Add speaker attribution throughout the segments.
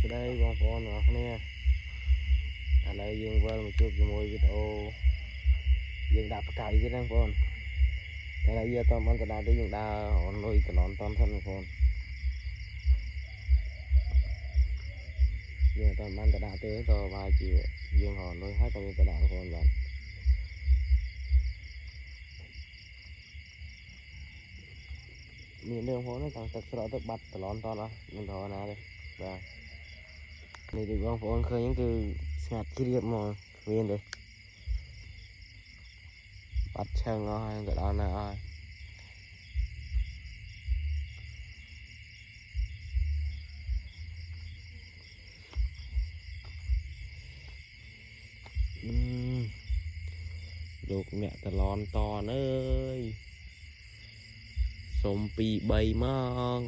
Speaker 1: Từ đây bong bóng nó nè, ở đây dương vơi một chút cho môi video dương đạp cày cái đó con, cái này giờ toàn bằng cái đá để dương đá nuôi cái nón toàn thân con, giờ toàn bằng cái đá thế rồi vài chị dương họ nuôi hết toàn cái đá con rồi, miền đường phố nó toàn thật sự rất bật lon to đó, mình thò nào đây, và này thì bong bóng khơi những cái ngạt chi tiết mà miền đây. Bắt chân ơi, cái đó nè ơi. Luộc mẹ tà lon to ơi. Xôm pi bay mà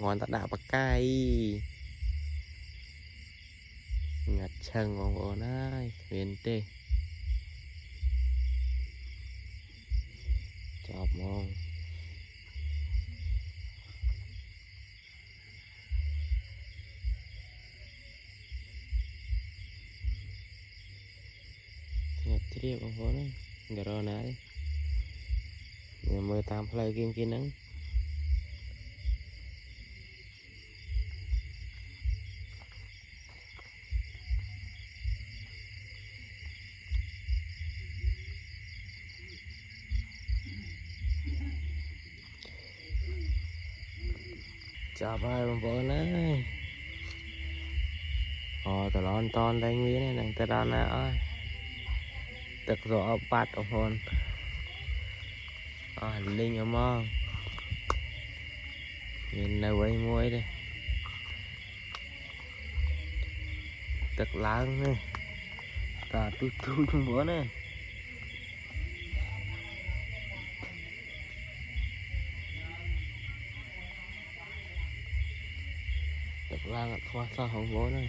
Speaker 1: ngon ta đạp bạc cay. Ngặt chân ngon ổn ơi, huyền tê. Chọc ngon. Ngặt triệt ngon ổn ơi. Gà rô ná đi. Mời tam play game kia nắng. Chọc ơi ngon ổn ơi. Tà lon ton đây nguyên này nè tà lon ná ơi. Tức rõ bát ông hồn. Linh ở mong nhìn là quay muối đây tức láng này ta tu tu trong bữa này tức láng ở khoa sao không bố này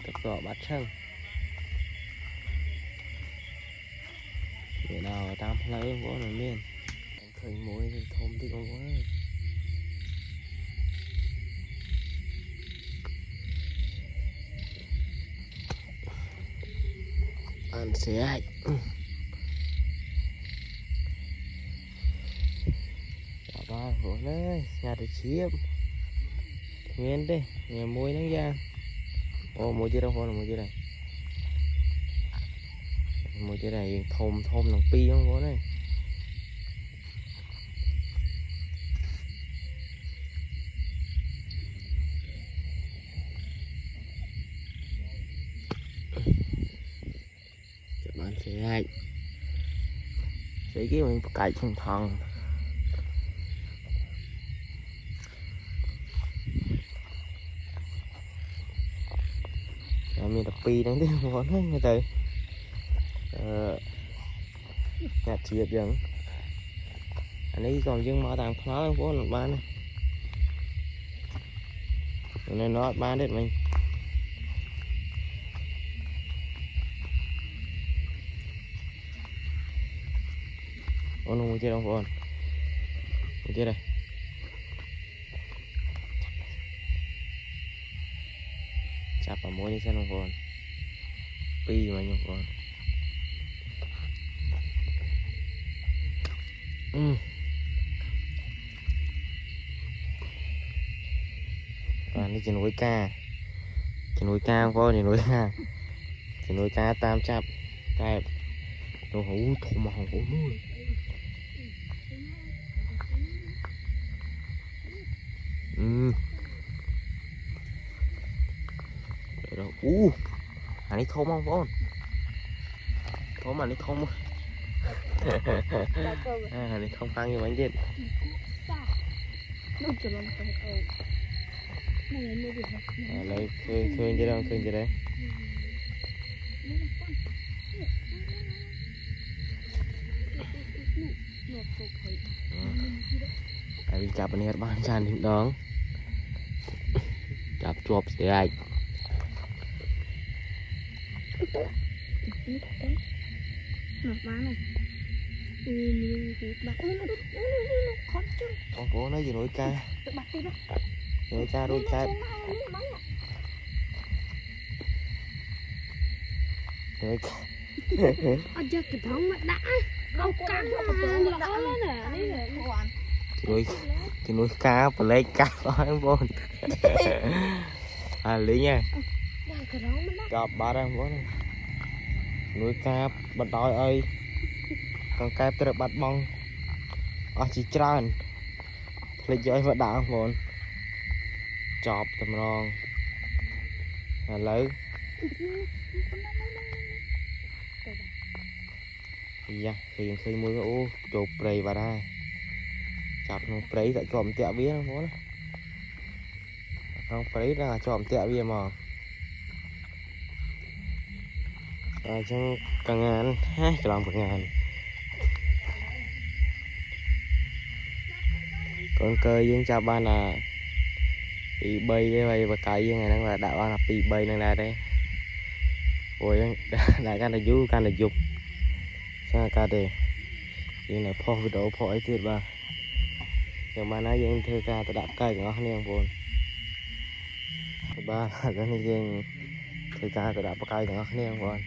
Speaker 1: tức rõ bắt chân để nào tam lấy bố này miên khơi muối thì thơm thì con quá ăn xé hạch ba hổ đấy nhà được chiếm nguyên đi nhà muối nắng giang muối chưa đâu con là muối chưa đây muối chưa đây thơm thơm lòng pi không có này bạn sẽ hay cái mình cài trong thằng mình tập pi đánh tiếng món hết người ta nhặt chiếc dần anh ấy còn dương mở tàng pháo phố một ban này nên nó ban đấy mình ôn không chơi đâu con chơi đây chặt vào mối đi xem không con pi mà nhung con toàn đi trên núi ca không có trên núi ca trên núi ca tam chập cái đồ hủ thùng mà không có nuôi rồi anh ấy thơm không con thơm anh ấy thơm anh ấy không ăn như bánh chết lấy khơi chứ đâu khơi chứ đấy đi chạp anh hết bán chan hiện đó chạp chộp sẽ ai con phố nó gì nổi ca đôi ca nuôi
Speaker 2: ở chơi cái thằng mà đã ao căng lỡ nè
Speaker 1: thì nuôi cá và lấy cá nói vô lý nha gặp ba đang vô này nuôi cá bắt đói ơi con cá từ bắt bông ở chỉ tràn lấy chơi mà đã vô chọp tầm non lấy dạ thì khi mưa ô chụp rầy vào đây chọc nó prey tại chòm tẹo bía nó muốn không prey là chòm tẹo bía mà rồi trong càng ngàn hai cái lòng càng ngàn con cơ dương cho ba là bị bay đây bay và cày như này đang là đạo là bị bay đang là đây rồi đại can là du can là dục sang ca đề như là phô video phô ấy tuyệt ba nhưng mà nãy giờ thưa ca tôi đạp cây của nó không em buồn ba cái này riêng thưa ca tôi đạp cây của nó không em buồn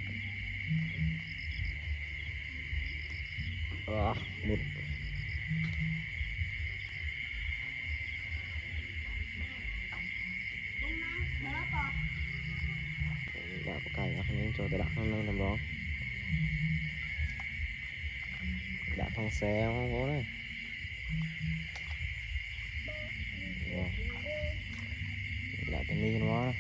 Speaker 1: một đạp cây nó không em cho tôi đạp không nên làm đó đạp thằng xe không có đấy đạp tên đi nó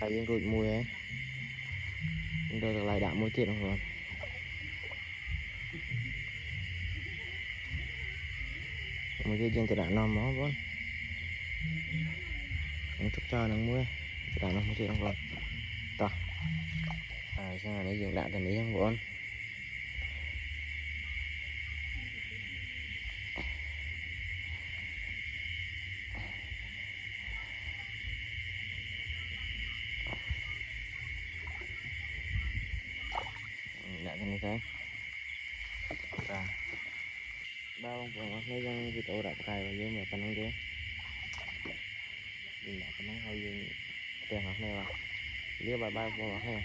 Speaker 1: tại viên rụi mùi ấy rồi lại đạm mùi tiết rồi mùi tiết trên đạm nằm nó vốn anh chúc cho nó mùi đạm nó mùi tiết rồi to sao là để dùng đạm thành ý không vốn đạm thành thế ba ông vừa nói rằng cái tổ đạp cày và dưới mà phần không thế đạp phần không hơi tiền học này mà liếc ba ba con học này